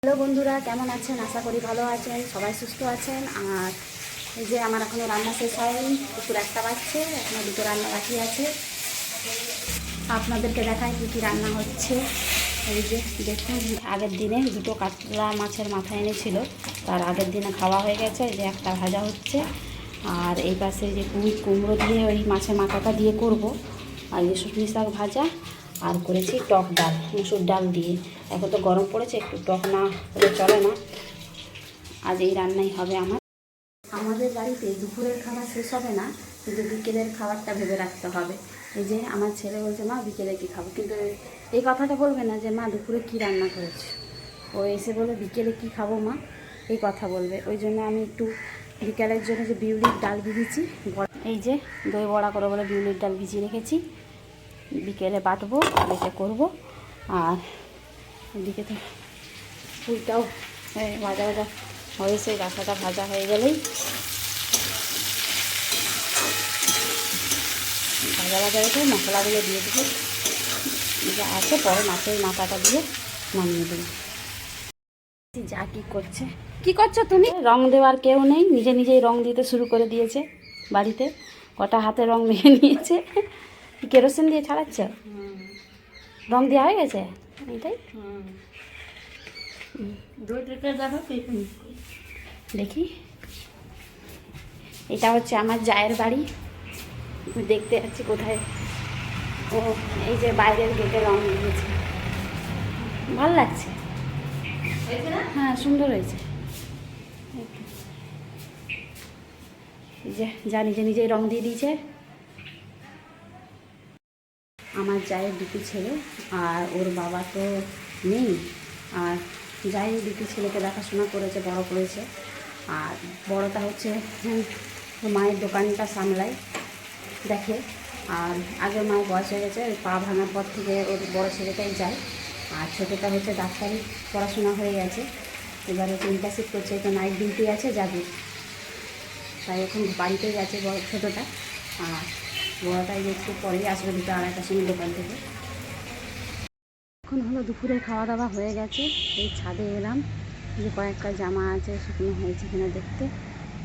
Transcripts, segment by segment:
Hello বন্ধুরা, কেমন আছেন? আশা করি ভালো আছেন, সবাই সুস্থ আছেন। আর এই যে আমার এখনও রান্না শেষ হয়নি, দুপুর 1টা বাজছে, এখনও দুটো রান্না বাকি আছে। আপনাদেরকে দেখাই কী কী রান্না হচ্ছে। এই যে দেখুন, আগের দিনে দুটো কাতলা মাছের মাথা এনেছিল, তার আগের দিনে খাওয়া হয়ে গেছে। এই যে একটা ভাজা হচ্ছে, আর এই পাশে যে কুমড়ো দিয়ে ওই মাছের মাথাটা দিয়ে করব। আর এই শুকনি শাক ভাজা, আর করেছি টক ডাল, মুসুর ডাল দিয়ে। এখন তো গরম পড়েছে, একটু টক না হলে চলে না। আজ এই রান্নাই হবে আমাদের বাড়িতে দুপুরের খাবার শেষ হবে না, কিন্তু বিকেলের খাবারটা ভেবে রাখতে হবে। এই যে আমার ছেলে বলছে, মা বিকেলে কী খাবো, কিন্তু এই কথাটা বলবে না যে মা দুপুরে কী রান্না করেছে। ও এসে বলে বিকেলে কী খাবো মা, এই কথা বলবে। ওই জন্য আমি একটু বিকেলের জন্য যে বিউলির ডাল ভিজিয়েছি, এই যে দই বড়া করে বলে বিউলির ডাল ভিজিয়ে রেখেছি, বিকেলে বাটবো আর এটা করবো। আর এদিকে তো ফুলটাও ভাজা ভাজা হয়েছে, রাখাটা ভাজা হয়ে গেলেই ভাজা ভাজা রেখে মশলাগুলো দিয়ে দেবো, যা আছে পরে মাছের মাথাটা দিয়ে নামিয়ে দেবো। যা কী করছো তুমি? রং দেওয়ার কেউ নেই, নিজে নিজেই রং দিতে শুরু করে দিয়েছে। বাড়িতে কটা হাতে রং মেখে নিয়েছে। কেরোসিন দিয়ে ছাড়াচ্ছে, রং দেওয়া হয়ে গেছে এটাই। দেখি, এটা হচ্ছে আমার জায়ের বাড়ি। দেখতে যাচ্ছি কোথায়। ও এই যে বাইরের গেটে রং দিয়েছে, ভালো লাগছে। হ্যাঁ, সুন্দর হয়েছে। এই যে যা নিজে নিজেই রং দিয়ে দিয়েছে। আমার জায়ের দুটি ছেলে, আর ওর বাবা তো নেই। আর যাই দুটি ছেলেকে দেখাশোনা করেছে, বড় করেছে। আর বড়টা হচ্ছে মায়ের দোকানটা সামলায়, দেখে। আর আগে মায়ের বয়স হয়ে গেছে, ওই পা ভাঙার পর থেকে ওর বড় ছেলেটাই যায়। আর ছোটোটা হচ্ছে ডাক্তারি পড়াশোনা হয়ে গেছে, এবার হচ্ছে ইন্টার্নশিপ করছে, তো নাইট ডিউটি আছে, যাবে। তাই এখন বাড়িতেই গেছে বড় ছোটোটা। আর বড়টাই একটু পরেই আসবে, 2-2:30টার সময় দোকান থেকে। এখন হলো দুপুরে খাওয়া দাওয়া হয়ে গেছে। এই ছাদে এলাম, যে কয়েকটা জামা আছে শুকনো হয়েছে কিনা দেখতে।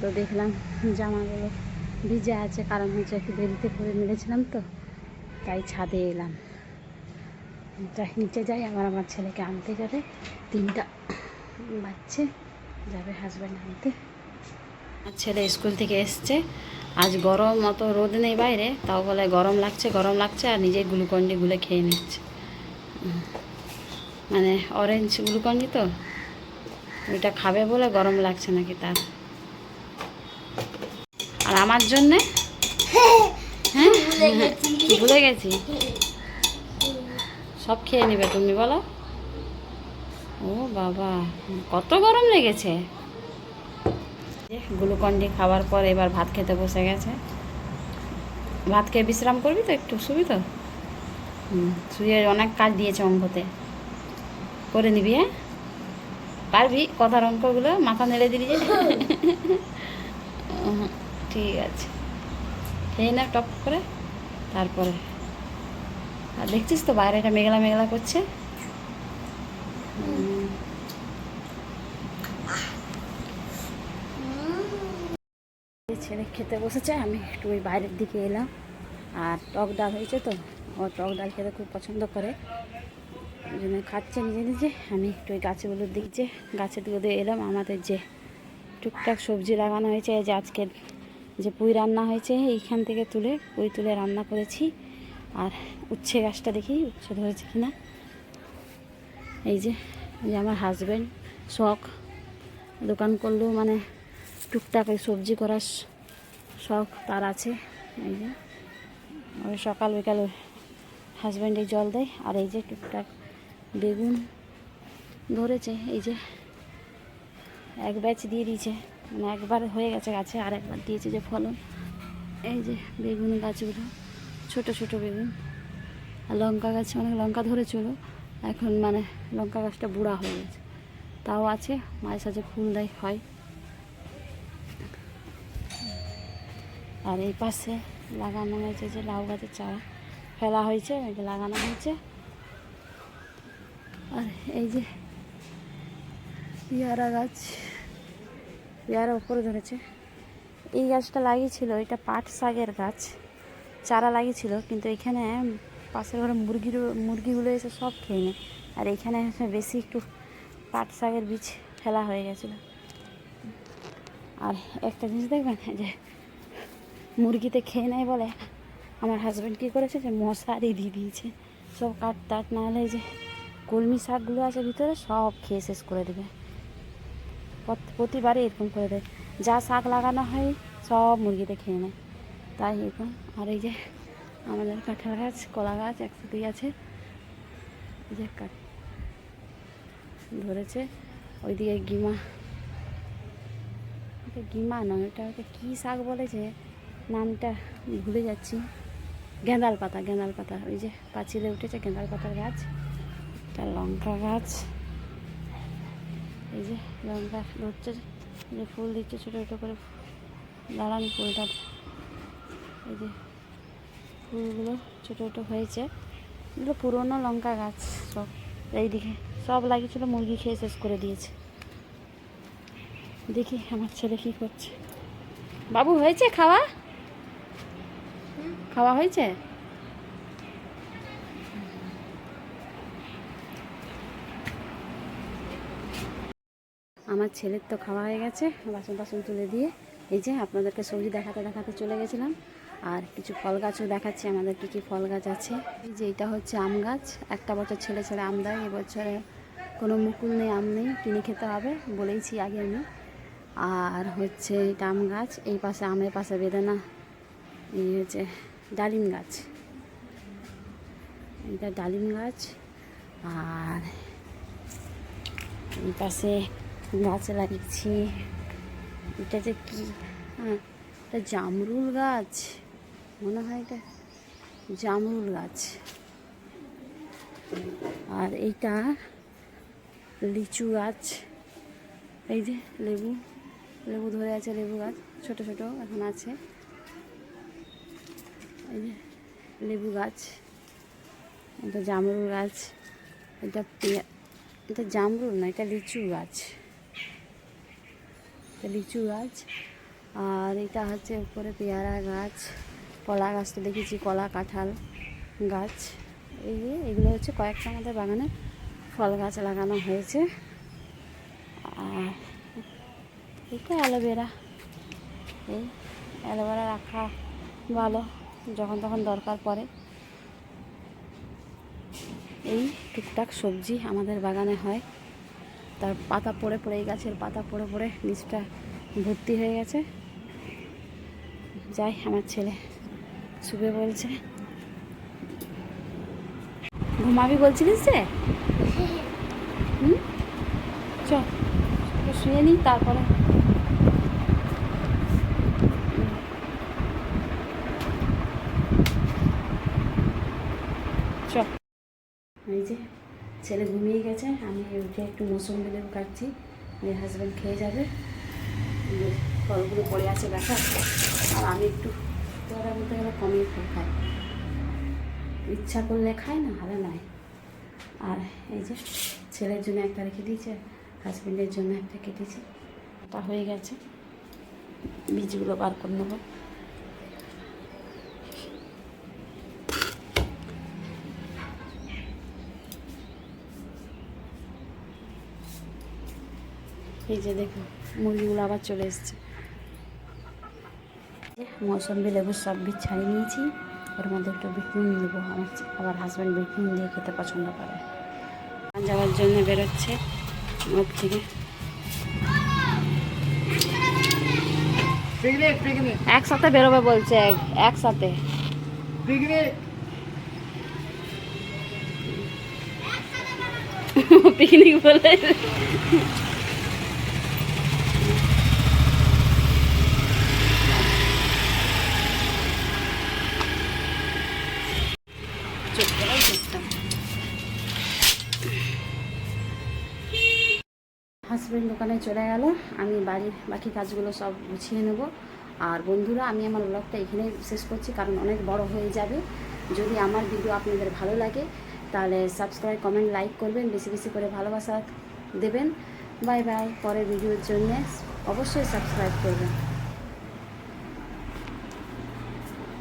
তো দেখলাম জামাগুলো ভিজে আছে, কারণ হচ্ছে একটু দেরিতে করে মিলেছিলাম, তো তাই ছাদে এলাম। নিচে যাই, আমার ছেলেকে আনতে যাবে, 3টা বাজছে, যাবে হাজব্যান্ড আনতে। আমার ছেলে স্কুল থেকে এসছে। আজ গরম, অত রোদ নেই বাইরে, তাও বলে গরম লাগছে গরম লাগছে, আর নিজে গ্লুকন্ডি গুলে খেয়ে নিচ্ছে। মানে অরেঞ্জ গ্লুকন্ডি, তো ওইটা খাবে বলে গরম লাগছে নাকি তার। আর আমার জন্যে হ্যাঁ ভুলে গেছি, সব খেয়ে নেবে তুমি বলো। ও বাবা, কত গরম লেগেছে। গ্লুকন্ডি খাওয়ার পর এবার ভাত খেতে বসে গেছে। ভাত খেয়ে বিশ্রাম করবি তো, একটু শুবি তো? শুয়ে অনেক কাজ দিয়েছে, অঙ্কতে করে নিবি। হ্যাঁ, পারবি কথার অঙ্কগুলো, মাথা নেড়ে দিলি যে। ঠিক আছে, খেয়ে না টপ করে, তারপরে। আর দেখছিস তো বাইরেটা মেঘলা মেঘলা করছে। ছেলে খেতে বসেছে, আমি একটু ওই বাইরের দিকে এলাম। আর টক ডাল হয়েছে, তো ও টক ডাল খেতে খুব পছন্দ করে, ওই জন্য খাচ্ছে নিজে নিজে। আমি একটু ওই গাছগুলোর দিক, যে গাছের দিকে এলাম। আমাদের যে টুকটাক সবজি লাগানো হয়েছে, এই যে আজকের যে পুঁই রান্না হয়েছে, এইখান থেকে পুঁই তুলে রান্না করেছি। আর উচ্ছে গাছটা দেখি উচ্ছে ধরেছে কিনা। এই যে আমার হাজব্যান্ড শখ, দোকান করলেও মানে টুকটাক এই সবজি করার শখ তার আছে। এই যে ওই সকাল বিকাল হাজব্যান্ডে জল দেয়। আর এই যে টুকটাক বেগুন ধরেছে, এই যে এক ব্যাচ দিয়ে দিয়েছে, মানে একবার হয়ে গেছে গাছে, আর একবার দিয়েছে যে ফলন। এই যে বেগুন গাছগুলো, ছোট ছোট বেগুন। আর লঙ্কা গাছে অনেক লঙ্কা ধরেছিল, এখন মানে লঙ্কা গাছটা বুড়া হয়ে গেছে, তাও আছে, মাঝে সাঝে ফুল দেয়, হয়। আর এই পাশে লাগানো হয়েছে যে লাউ গাছের চারা ফেলা হয়েছে, এই যে লাগানো হয়েছে। আর এই যে পেয়ারা গাছ, পেয়ারা উপরে ধরেছে। এই গাছটা লাগিয়েছিল, এটা পাট শাকের গাছ, চারা লাগিয়েছিল, কিন্তু এখানে পাশের ঘরে মুরগিগুলো এসে সব খেয়ে নেয়। আর এখানে বেশি একটু পাট শাকের বীজ ফেলা হয়ে গেছিলো। আর একটা জিনিস দেখবেন, যে মুরগিতে খেয়ে নেয় বলে আমার হাজব্যান্ড কী করেছে, যে মশারি দিয়ে দিয়েছে সব কাঠ টাট, না হলে যে কলমি শাকগুলো আছে ভিতরে সব খেয়ে শেষ করে দেবে। প্রতিবারে এরকম করে দেয়, যা শাক লাগানো হয় সব মুরগিতে খেয়ে নেয়, তাই এরকম। আর এই যে আমাদের কাঁঠাল গাছ, কলা গাছ একসাথেই আছে, এই যে কাঠ ধরেছে। ওইদিকে গিমা, এটা গিমা নয়, ওটা কী শাক বলেছে, নামটা ভুলে যাচ্ছি। গেঁদাল পাতা, গেঁদাল পাতা, ওই যে পাঁচিলে উঠেছে গেঁদাল পাতার গাছ। এটা লঙ্কা গাছ, এই যে লঙ্কা ধরছে, যে ফুল দিচ্ছে ছোটো ছোটো করে, দাঁড়ান ফুলটা, এই যে ফুলগুলো ছোটো ছোটো হয়েছে, এগুলো পুরোনো লঙ্কা গাছ সব। এইদিকে সব লাগিয়েছিল, মুরগি খেয়ে শেষ করে দিয়েছে। দেখি আমার ছেলে কী করছে। বাবু হয়েছে খাওয়া? খাওয়া হয়েছে? আমার ছেলের তো খাওয়া হয়ে গেছে, বাসন টাসন তুলে দিয়ে এই যে আপনাদেরকে সবজি দেখাতে দেখাতে চলে গেছিলাম। আর কিছু ফল গাছও দেখাচ্ছি আমাদের কী কী ফল গাছ আছে। এই যে এটা হচ্ছে আম গাছ, একটা বছর ছেলে ছেলে আম দেয়, এবছরে কোনো মুকুল নেই, আম নেই, কিনে খেতে হবে বলেইছি আগে আমি। আর হচ্ছে এটা আম গাছ, এই পাশে আমের পাশে বেদানা, এই হচ্ছে ডালিম গাছ, এটা ডালিম গাছ। আর এই পাশে গাছ লাগিয়েছি, এটা যে কি, হ্যাঁ এটা জামরুল গাছ মনে হয়, এটা জামরুল গাছ। আর এইটা লিচু গাছ, এই যে লেবু, লেবু ধরে আছে, লেবু গাছ ছোট ছোট এখন আছে, এই যে লেবু গাছ। এটা জামরুল গাছ, এটা জামরুল না, এটা লিচু গাছ, এটা লিচু গাছ। আর এটা হচ্ছে উপরে পেয়ারা গাছ, কলা গাছ তো দেখেছি, কলা কাঁঠাল গাছ। এই যে এগুলো হচ্ছে কয়েকটা আমাদের বাগানে ফল গাছ লাগানো হয়েছে। আর এটা অ্যালোভেরা, এই অ্যালোভেরা রাখা ভালো, যখন তখন দরকার পড়ে। এই টুকটাক সবজি আমাদের বাগানে হয়, তার পাতা পড়ে পড়ে, এই গাছের পাতা পড়ে পড়ে নিচটা ভর্তি হয়ে গেছে। যাই, আমার ছেলে শুবে বলছে। ঘুমাবি বলছিলিস যে? চ শুয়ে নিই, তারপরে চ। এই যে ছেলে ঘুমিয়ে গেছে, আমি উঠে একটু মৌসুমি লেবু কাটছি, মেয়ের হাজব্যান্ড খেয়ে যাবে। ফলগুলো পড়ে আছে দেখা, আর আমি একটু তোরা বলতে গেলে কমই ফল খাই, ইচ্ছা করলে খাই, না হলে নাই। আর এই যে ছেলের জন্য একটা রেখে দিয়েছে, হাজব্যান্ডের জন্য একটা কেটেছি, এটা হয়ে গেছে, বীজগুলো বার করে নেবো। এই যে দেখুন মুরগিগুলো আবার চলে এসছে। মৌসুমি লেবুর সব বীজ ছাড়িয়ে নিয়েছি, ওর মধ্যে একটু বিট নুন দেবো, আবার হাজব্যান্ড বিট নুন দিয়ে খেতে পছন্দ করে। যাওয়ার জন্য বেরোচ্ছে মুখ থেকে, একসাথে বেরোবে বলছে, একসাথে পিকনিক বলে। হাজব্যান্ড দোকানে চলে গেল, আমি বাড়ির বাকি কাজগুলো সব গুছিয়ে নেব। আর বন্ধুরা, আমি আমার ব্লগটা এখানে শেষ করছি, কারণ অনেক বড় হয়ে যাবে। যদি আমার ভিডিও আপনাদের ভালো লাগে তাহলে সাবস্ক্রাইব, কমেন্ট, লাইক করবেন, বেশি বেশি করে ভালোবাসা দেবেন। Bye bye. পরের ভিডিওর জন্য অবশ্যই সাবস্ক্রাইব করবেন।